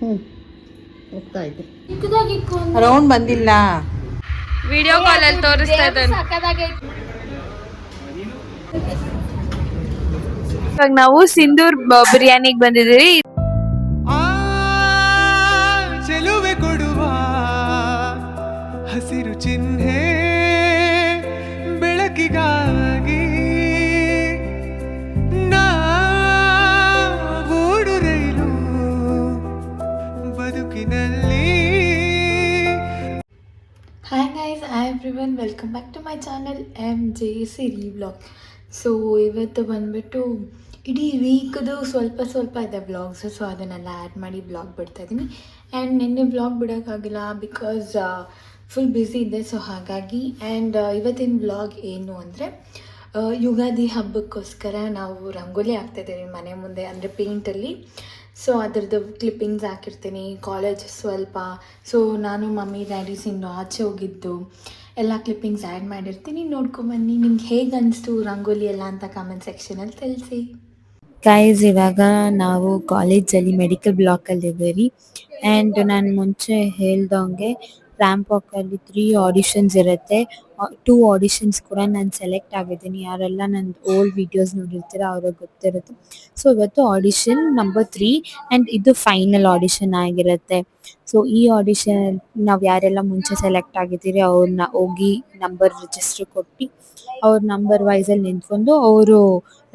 ಹ್ಞೂ ಹೋಗ್ತಾ ಇದ್ದೆ. ರೌಂಡ್ ಬಂದಿಲ್ಲ, ವಿಡಿಯೋ ಕಾಲಲ್ಲಿ ತೋರಿಸ್ತಾ ಇದ್ದಾನೆ. ಇವಾಗ ನಾವು ಸಿಂಧೂರ್ ಬಿರಿಯಾನಿಗೆ ಬಂದಿದ್ದೀವಿ. ಚೆಲುವೆ ಕೊಡುವ ಹಸಿರು ಚಿಹ್ನೆ ಬೆಳಕಿಗಾಗಿ ನಾವೋಡು ರೈಲು ಬದುಕಿನಲ್ಲಿ. Hi guys, hi everyone, welcome back to my channel MJ Siri Vlog. So ಇವತ್ತು ಬಂದುಬಿಟ್ಟು ಇಡೀ ವೀಕ್ದು ಸ್ವಲ್ಪ ಇದೆ ವ್ಲಾಗ್ಸ್, ಸೊ ಅದನ್ನೆಲ್ಲ ಆ್ಯಡ್ ಮಾಡಿ ವ್ಲಾಗ್ ಬಿಡ್ತಾಯಿದ್ದೀನಿ. ಆ್ಯಂಡ್ ನಿನ್ನೆ ವ್ಲಾಗ್ ಬಿಡೋಕ್ಕಾಗಿಲ್ಲ ಬಿಕಾಸ್ ಫುಲ್ ಬ್ಯುಸಿ ಇದೆ, ಸೊ ಹಾಗಾಗಿ. ಆ್ಯಂಡ್ ಇವತ್ತಿನ ವ್ಲಾಗ್ ಏನು ಅಂದರೆ ಯುಗಾದಿ ಹಬ್ಬಕ್ಕೋಸ್ಕರ ನಾವು ರಂಗೋಲಿ ಹಾಕ್ತಾಯಿದ್ದೀವಿ ಮನೆ ಮುಂದೆ, ಅಂದರೆ ಪೇಂಟಲ್ಲಿ. ಸೊ ಅದರದ್ದು ಕ್ಲಿಪ್ಪಿಂಗ್ಸ್ ಹಾಕಿರ್ತೀನಿ, ಕಾಲೇಜ್ ಸ್ವಲ್ಪ. ಸೊ ನಾನು ಮಮ್ಮಿ ಡ್ಯಾಡಿ ಸಿಂಧು ಆಚೆ ಹೋಗಿದ್ದು ಎಲ್ಲ ಕ್ಲಿಪ್ಪಿಂಗ್ಸ್ ಆ್ಯಡ್ ಮಾಡಿರ್ತೀನಿ, ನೋಡ್ಕೊಂಬನ್ನಿ. ನಿಮ್ಗೆ ಹೇಗೆ ಅನಿಸ್ತು ರಂಗೋಲಿ ಎಲ್ಲ ಅಂತ ಕಮೆಂಟ್ ಸೆಕ್ಷನಲ್ಲಿ ತಿಳಿಸಿ. ಗೈಸ್, ಇವಾಗ ನಾವು ಕಾಲೇಜಲ್ಲಿ ಮೆಡಿಕಲ್ ಬ್ಲಾಕಲ್ಲಿದ್ದೀವಿ. ಆ್ಯಂಡ್ ನಾನು ಮುಂಚೆ ಹೇಳ್ದಂಗೆ ರ್ಯಾಂಪ್ ವಾಕಲ್ಲಿ 3 ಆಡಿಷನ್ಸ್ ಇರುತ್ತೆ. 2 ಆಡಿಷನ್ಸ್ ಕೂಡ ನಾನು ಸೆಲೆಕ್ಟ್ ಆಗಿದ್ದೀನಿ. ಯಾರೆಲ್ಲ ನನ್ನ ಓಲ್ಡ್ ವೀಡಿಯೋಸ್ ನೋಡಿರ್ತೀರ ಅವ್ರಿಗೆ ಗೊತ್ತಿರುತ್ತೆ. ಸೊ ಇವತ್ತು ಆಡಿಷನ್ ನಂಬರ್ 3 ಆ್ಯಂಡ್ ಇದು ಫೈನಲ್ ಆಡಿಷನ್ ಆಗಿರುತ್ತೆ. ಸೊ ಈ ಆಡಿಷನ್ ನಾವು ಯಾರೆಲ್ಲ ಮುಂಚೆ ಸೆಲೆಕ್ಟ್ ಆಗಿದ್ದೀರಿ ಅವ್ರನ್ನ ಹೋಗಿ ನಂಬರ್ ರಿಜಿಸ್ಟ್ರ್ ಕೊಟ್ಟು ಅವ್ರ ನಂಬರ್ ವೈಸಲ್ಲಿ ನಿಂತ್ಕೊಂಡು ಅವರು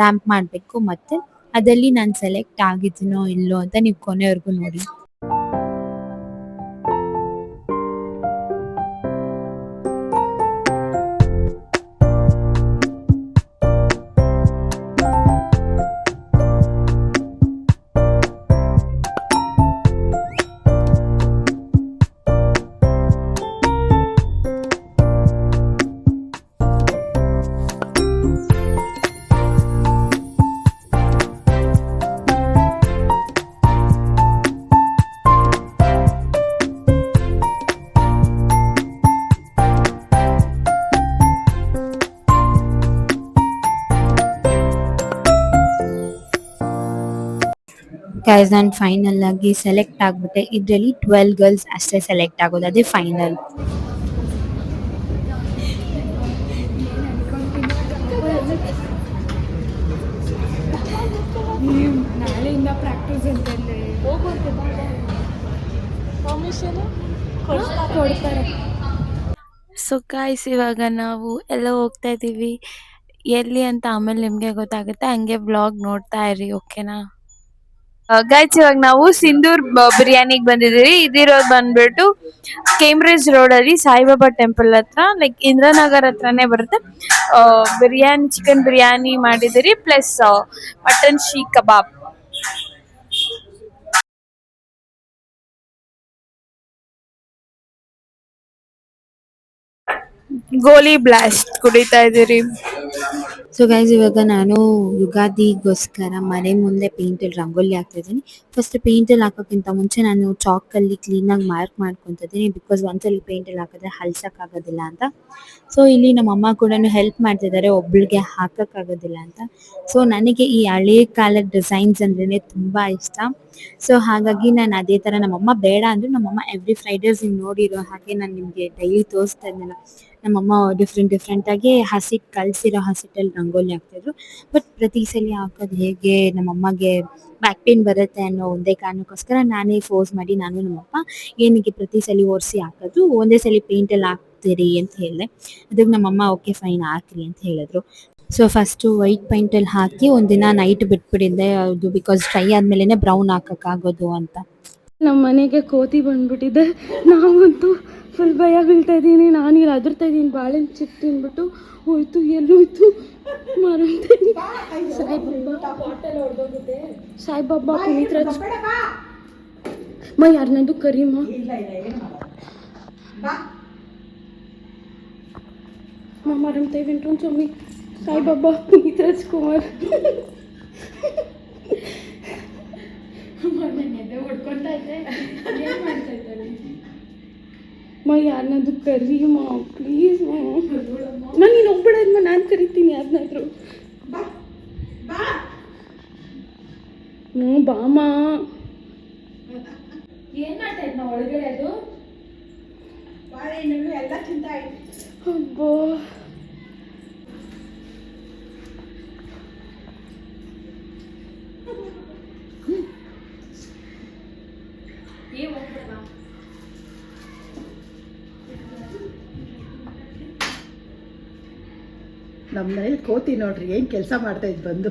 ರ್ಯಾಂಪ್ ಮಾಡಬೇಕು. ಮತ್ತು ಅದಲ್ಲಿ ನಾನು ಸೆಲೆಕ್ಟ್ ಆಗಿದ್ದೀನೋ ಇಲ್ಲೋ ಅಂತ ನೀವು ಕೊನೆವರೆಗೂ ನೋಡಿ. ಗೈಸ್, ನಾನು ಫೈನಲ್ ಆಗಿ ಸೆಲೆಕ್ಟ್ ಆಗಿಬಿಟ್ಟೆ. ಇದರಲ್ಲಿ 12 ಗರ್ಲ್ಸ್ ಅಷ್ಟೇ ಸೆಲೆಕ್ಟ್ ಆಗೋದು, ಅದೇ ಫೈನಲ್. ನಾಳೆಯಿಂದ ಪ್ರಾಕ್ಟೀಸ್ ಅಂತಲ್ಲೇ ಕೊಡ್ತಾರೆ. ಸೊ ಗಾಯ್ಸ್, ಇವಾಗ ನಾವು ಎಲ್ಲ ಹೋಗ್ತಾ ಇದ್ದೀವಿ. ಎಲ್ಲಿ ಅಂತ ಆಮೇಲೆ ನಿಮಗೆ ಗೊತ್ತಾಗುತ್ತೆ, ಹಂಗೆ ವ್ಲಾಗ್ ನೋಡ್ತಾ ಇರಿ, ಓಕೆನಾ? ಗೈಸ್, ಇವಾಗ ನಾವು ಸಿಂಧೂರ್ ಬಿರಿಯಾನಿಗೆ ಬಂದಿದ್ದೀವಿ. ಇದಿರೋದು ಬಂದ್ಬಿಟ್ಟು ಕೇಂಬ್ರಿಡ್ಜ್ ರೋಡಲ್ಲಿ ಸಾಯಿಬಾಬಾ ಟೆಂಪಲ್ ಹತ್ರ, ಲೈಕ್ ಇಂದ್ರನಗರ್ ಹತ್ರನೇ ಬರುತ್ತೆ. ಬಿರಿಯಾನಿ, ಚಿಕನ್ ಬಿರಿಯಾನಿ ಮಾಡಿದಿರಿ, ಪ್ಲಸ್ ಮಟನ್ ಶೀಖ್ ಕಬಾಬ್. ಗೋಲಿ ಬ್ಲಾಸ್ಟ್ ಕುಡಿತಾ ಇದ್ದೀರಿ. ಸೊ ಗೈಸ್, ಇವಾಗ ನಾನು ಯುಗಾದಿಗೋಸ್ಕರ ಮನೆ ಮುಂದೆ ಪೇಂಟಲ್ಲಿ ರಂಗೋಲಿ ಹಾಕ್ತಿದ್ದೀನಿ. ಫಸ್ಟ್ ಪೇಂಟಲ್ಲಿ ಹಾಕೋಕ್ಕಿಂತ ಮುಂಚೆ ನಾನು ಚಾಕಲ್ಲಿ ಕ್ಲೀನಾಗಿ ಮಾರ್ಕ್ ಮಾಡ್ಕೊತಿದ್ದೀನಿ, ಬಿಕಾಸ್ ಒಂದ್ಸಲಿ ಪೇಂಟಲ್ಲಿ ಹಾಕಿದ್ರೆ ಹಲ್ಸೋಕ್ಕಾಗೋದಿಲ್ಲ ಅಂತ. ಸೊ ಇಲ್ಲಿ ನಮ್ಮ ಅಮ್ಮ ಕೂಡ ಹೆಲ್ಪ್ ಮಾಡ್ತಿದ್ದಾರೆ, ಒಬ್ಳಿಗೆ ಹಾಕೋಕ್ಕಾಗೋದಿಲ್ಲ ಅಂತ. ಸೊ ನನಗೆ ಈ ಹಳೇ ಕಾಲದ ಡಿಸೈನ್ಸ್ ಅಂದ್ರೇ ತುಂಬ ಇಷ್ಟ. ಸೊ ಹಾಗಾಗಿ ನಾನು ಅದೇ ಥರ, ನಮ್ಮಮ್ಮ ಬೇಡ ಅಂದರು, ನಮ್ಮಮ್ಮ ಎವ್ರಿ ಫ್ರೈಡೇಸ್ ನೀವು ನೋಡಿರೋ ಹಾಗೆ ನಾನು ನಿಮಗೆ ಡೈಲಿ ತೋರಿಸ್ತಾ ಇದ್ನಲ್ಲ, ನಮ್ಮಮ್ಮ ಡಿಫ್ರೆಂಟಾಗಿ ಹಸಿಟ್ಟು ಕಲಸಿರೋ ಹಸಿಟ್ಟಲ್ಲಿ ರಂಗೋಲಿ ಹಾಕ್ತಿದ್ರು. ಬಟ್ ಪ್ರತಿ ಸಲ ಹಾಕೋದು ಹೇಗೆ ನಮ್ಮಮ್ಮಗೆ ಬ್ಯಾಕ್ ಪೇನ್ ಬರುತ್ತೆ ಅನ್ನೋ ಒಂದೇ ಕಾರಣಕ್ಕೋಸ್ಕರ ನಾನೇ ಫೋರ್ಸ್ ಮಾಡಿ ನಾನು ನಮ್ಮಪ್ಪ ಏನಕ್ಕೆ ಪ್ರತಿ ಸಲ ಒರೆಸಿ ಹಾಕೋದು, ಒಂದೇ ಸಲ ಪೇಂಟಲ್ಲಿ ಹಾಕ್ತೀರಿ ಅಂತ ಹೇಳಿದೆ. ಅದಕ್ಕೆ ನಮ್ಮಮ್ಮ ಓಕೆ ಫೈನ್ ಹಾಕ್ರಿ ಅಂತ ಹೇಳಿದ್ರು. ಸೊ ಫಸ್ಟು ವೈಟ್ ಪೇಂಟಲ್ಲಿ ಹಾಕಿ ಒಂದಿನ ನೈಟ್ ಬಿಟ್ಬಿಟ್ಟಿದ್ದೆ, ಅದು ಬಿಕಾಸ್ ಡ್ರೈ ಆದಮೇಲೆ ಬ್ರೌನ್ ಹಾಕೋಕ್ಕಾಗೋದು ಅಂತ. ನಮ್ಮ ಮನೆಗೆ ಕೋತಿ ಬಂದ್ಬಿಟ್ಟಿದೆ. ನಾವಂತೂ ಫುಲ್ ಭಯ ಬೀಳ್ತಾ ಇದ್ದೀನಿ. ನಾನು ಇಲ್ಲಿ ಅದರ್ತಾ ಇದ್ದೀನಿ, ಬಾಳೆಹಣ್ಣು ಚಿಪ್ ತಿಂದ್ಬಿಟ್ಟು ಹೋಯ್ತು, ಎಲ್ಲೋಯ್ತು ಮರಂತೆ. ಸಾಯಿಬಾಬಾ ಪುನೀತ್ ರಾಜ್ ಮ ಯಾರನ್ನದು ಕರೀಮ ಮರಂತೆ ವೆಂಟ್ರನ್ ಸ್ವಾಮಿ, ಸಾಯಿಬಾಬಾ ಪುನೀತ್ ರಾಜ್ಕುಮಾರ್. ಹೊಡ್ಕೊತಾ ಇದ್ದೆ, ಏನು ಮಾಡ್ತಾ ಇದ್ದಾರೆ ಮ ಯಾರನ್ನಾದ್ರು ಕರೀಮ ಪ್ಲೀಸ್. ನಾನು ನೀನು ಹೋಗ್ಬಿಡಮ್ಮ, ನಾನು ಕರಿತೀನಿ ಯಾರನ್ನಾದ್ರು. ಹ್ಞೂ ಬಾಮ. ನಮ್ಮ ಮನೇಲಿ ಕೋತಿ ನೋಡ್ರಿ ಏನು ಕೆಲಸ ಮಾಡ್ತಾ ಇದ್ ಬಂದು.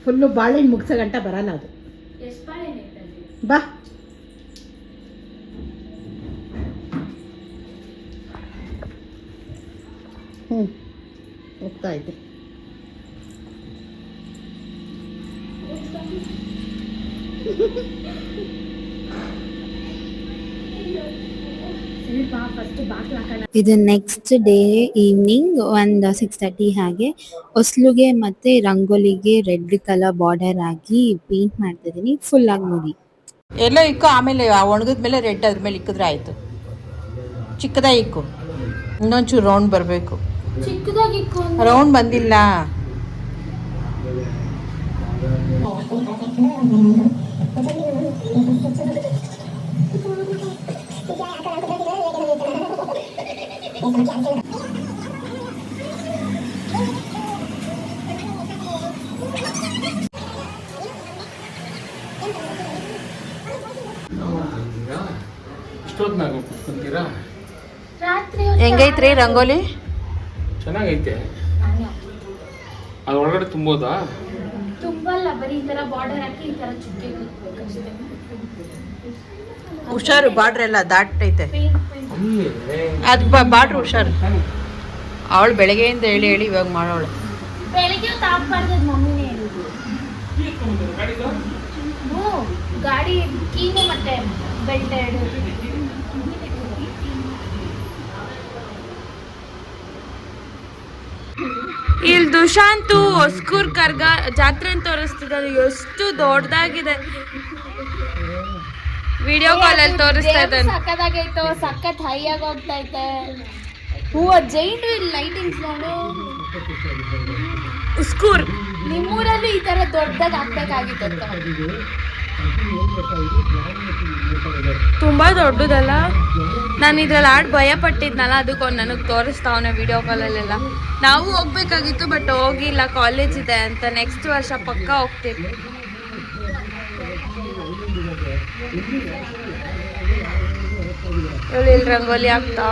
ಫುಲ್ಲು ಬಾಳೆಹಣ್ಣು ಮುಗಿಸೋ ಗಂಟ ಬರಲ್ಲ ಅದು. ಬಾ ಹೋಗ್ತಾ ಇದ್ದೆ. ಇದು ನೆಕ್ಸ್ಟ್ ಡೇ ಈವ್ನಿಂಗ್ ಒಂದು 6:30 ಹಾಗೆ ಹೊಸ್ಲುಗೆ ಮತ್ತೆ ರಂಗೋಲಿಗೆ ರೆಡ್ ಕಲರ್ ಬಾರ್ಡರ್ ಆಗಿ ಪೇಂಟ್ ಮಾಡ್ತಾ ಇದೀನಿ. ಫುಲ್ ಆಗಿ ನೋಡಿ. ಎಲ್ಲ ಇಕ್ಕು, ಆಮೇಲೆ ಒಣಗಿದ ಮೇಲೆ ರೆಡ್ ಅದ್ರ ಮೇಲೆ ಇಕ್ಕಿದ್ರೆ ಆಯ್ತು. ಚಿಕ್ಕದಾಗಿ ಇಕ್ಕು, ಇನ್ನೊಂಚೂರು ರೌಂಡ್ ಬರಬೇಕು. ಚಿಕ್ಕದಾಗಿ ರೌಂಡ್ ಬಂದಿಲ್ಲ. ಹೆಂಗೈತ್ರಿ ರಂಗೋಲಿ? ಚೆನ್ನಾಗೈತೆ. ಅದ್ರ ಒಳಗಡೆ ತುಂಬೋದಾ? ತುಂಬಲ್ಲ, ಬರೀ ಈ ತರ ಬಾರ್ಡರ್ ಹಾಕಿ ಈ ತರ ಚುಕ್ಕೆ ಕುತ್ಬೇಕಷ್ಟೇ. ಹುಷಾರು, ಬಾರ್ಡ್ರ್ ಎಲ್ಲ ದಾಟೈತೆ. ಅದು ಬಾರ್ಡ್ರ್ ಹುಷಾರು. ಅವಳು ಬೆಳಗ್ಗೆಯಿಂದ ಹೇಳಿ ಹೇಳಿ ಇವಾಗ ಮಾಡೋಳು. ಬೆಳಿಗ್ಗೆ ತಾಪ್ಬಾರ್ದು, ಮಮ್ಮಿನೇ ಹೇಳಿದ್ರು. ಗಾಡಿ ಕೀನು ಮತ್ತೆ ಬೆಲ್ಟ್ ಎರಡು. ಇಲ್ಲಿ ದುಶಾಂತು ಹೊಸ್ಕೂರ್ ಕರ್ಗ ಜಾತ್ರೆ ತೋರಿಸ್ತಿದ್ದಾರೆ. ಎಷ್ಟು ದೊಡ್ಡದಾಗಿದೆ. ವಿಡಿಯೋ ಕಾಲ್ ಅಲ್ಲಿ ತೋರಿಸ್ತಾ ಇದ್ದಾರೆ. ಸಕ್ಕತ್ತಾಗೈತೋ, ಸಕ್ಕತ್ ಹೈ ಆಗಿ ಹೋಗ್ತಾ ಐತೆ. ಹೂವ ಜೈಂಟ್ ವೀಲ್ ಲೈಟಿಂಗ್ಸ್ ನೋಡು. ಉಸ್ಕೂರ್ ನಿಮ್ಮೂರಲ್ಲಿ ಈ ತರ ದೊಡ್ಡದಾಗಿ ಹಾಕ್ಬೇಕಾಗಿತ್ತು. ತುಂಬಾ ದೊಡ್ಡದಲ್ಲ. ನಾನು ಇದ್ರಲ್ಲಿ ಭಯ ಪಟ್ಟಿದ್ನಲ್ಲ, ಅದಕ್ಕೆ ನನಗೆ ತೋರಿಸ್ತಾವನೆ ವಿಡಿಯೋ ಕಾಲಲ್ಲೆಲ್ಲ. ನಾವು ಹೋಗ್ಬೇಕಾಗಿತ್ತು, ಬಟ್ ಹೋಗಿಲ್ಲ, ಕಾಲೇಜ್ ಇದೆ ಅಂತ. ನೆಕ್ಸ್ಟ್ ವರ್ಷ ಪಕ್ಕ ಹೋಗ್ತೀವಿ. ಇಲ್ಲಿ ರಂಗೋಲಿ ಹಾಕ್ತಾ.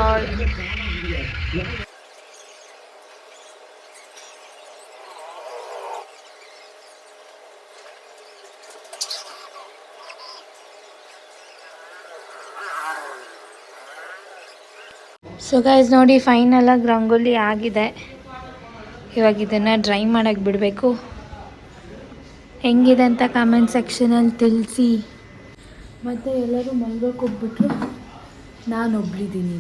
ಸೊ ಗೈಸ್ ನೋಡಿ, ಫೈನಲ್ ಆಗಿ ರಂಗೋಲಿ ಆಗಿದೆ. ಇವಾಗ ಇದನ್ನು ಡ್ರೈ ಮಾಡೋಕ್ಕೆ ಬಿಡಬೇಕು. ಹೆಂಗಿದೆ ಅಂತ ಕಾಮೆಂಟ್ ಸೆಕ್ಷನಲ್ಲಿ ತಿಳಿಸಿ. ಮತ್ತು ಎಲ್ಲರೂ ಮಲ್ಗೋಕೆ ಹೋಗ್ಬಿಟ್ರು, ನಾನು ಒಬ್ಳಿದ್ದೀನಿ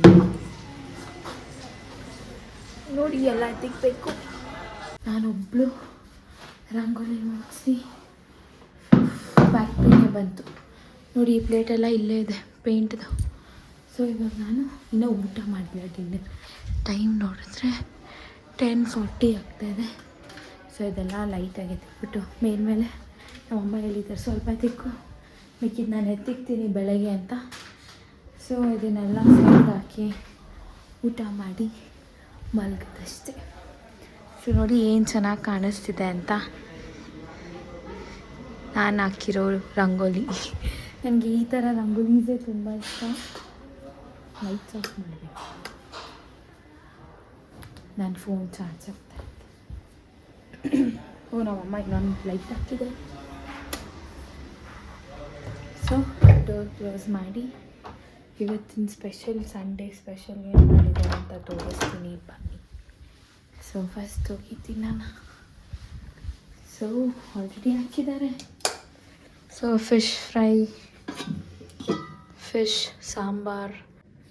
ನೋಡಿ. ಎಲ್ಲ ತಿಕ್ಕಬೇಕು. ನಾನೊಬ್ಳು ರಂಗೋಲಿ ಮುಗಿಸಿ ಬ್ಯಾಕ್ ಪೇನೆ ಬಂತು ನೋಡಿ. ಈ ಪ್ಲೇಟೆಲ್ಲ ಇಲ್ಲೇ ಇದೆ ಪೇಂಟ್ದು. ಸೊ ಇವಾಗ ನಾನು ಇನ್ನೂ ಊಟ ಮಾಡಿದೆ. ಡಿನ್ನರ್ ಟೈಮ್ ನೋಡಿದ್ರೆ 10:40 ಆಗ್ತಾಯಿದೆ. ಸೊ ಇದೆಲ್ಲ ಲೈಟಾಗಿ ತಿಕ್ಬಿಟ್ಟು ಮೇಲ್ಮೇಲೆ ನಮ್ಮಮ್ಮ ಹೇಳಿದ್ದಾರೆ ಸ್ವಲ್ಪ ತಿಕ್ಕು, ಮಿಕ್ಕಿದ್ದು ನಾನು ಎತ್ತಿಕ್ತೀನಿ ಬೆಳಗ್ಗೆ ಅಂತ. ಸೊ ಇದನ್ನೆಲ್ಲ ಸೈಡ್ ಹಾಕಿ ಊಟ ಮಾಡಿ ಮಲಗೋದಷ್ಟೇ. ಸೊ ನೋಡಿ ಏನು ಚೆನ್ನಾಗಿ ಕಾಣಿಸ್ತಿದೆ ಅಂತ ನಾನು ಹಾಕಿರೋ ರಂಗೋಲಿ. ನನಗೆ ಈ ಥರ ರಂಗೋಲೀಸೇ ತುಂಬ ಇಷ್ಟ. ಲೈಟ್ಸ್ ಆಫ್ ಮಾಡಬೇಕು. ನನ್ನ ಫೋನ್ ಚಾರ್ಜ್ ಆಗ್ತಾ ಇದೆ. ಓ ನಮ್ಮಮ್ಮ ಇನ್ನೊಂದು ಲೈಟ್ ಹಾಕಿದೆ. ಸೊ ಡೋರ್ ಕ್ಲೋಸ್ ಮಾಡಿ ಇವತ್ತಿನ ಸ್ಪೆಷಲ್ ಸಂಡೇ ಸ್ಪೆಷಲ್ ಏನು ಮಾಡಿದ್ದಾರೆ ಅಂತ ತೋರಿಸ್ತೀನಿ ಬನ್ನಿ. ಸೊ ಫಸ್ಟ್ ಹೋಗಿದ್ದೀನಿ ನಾನು. ಸೊ ಆಲ್ರೆಡಿ ಹಾಕಿದ್ದಾರೆ. So fish fry, fish sambar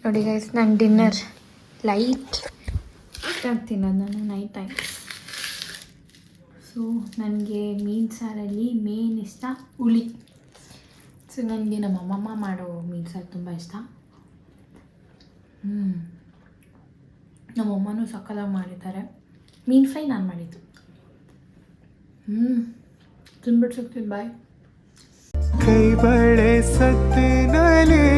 ನೋಡಿ ಗೈಸ್. ನನ್ನ ಡಿನ್ನರ್ ಲೈಟ್ ತಿನ್ನೋದು ನಾನು ನೈಟ್ ಟೈಮ್. ಸೊ ನನಗೆ ಮೀನು ಸಾರಲ್ಲಿ ಮೇನ್ ಇಷ್ಟ ಹುಳಿ. ಸೊ ನನಗೆ ನಮ್ಮ ಅಮ್ಮಮ್ಮ ಮಾಡೋ ಮೀನು ಸಾರು ತುಂಬ ಇಷ್ಟ. ಅಮ್ಮನೂ ಸಕ್ಕತ್ತಾಗಿ ಮಾಡಿದ್ದಾರೆ. ಮೀನು ಫ್ರೈ ನಾನು ಮಾಡಿದ್ದು. ತಿನ್ಬಿಟ್ಟು ಸಿಗ್ತೀನಿ. ಬಾಯ್. ಕೈ ಬಳೆ ಸತ್ತಿನಲೆ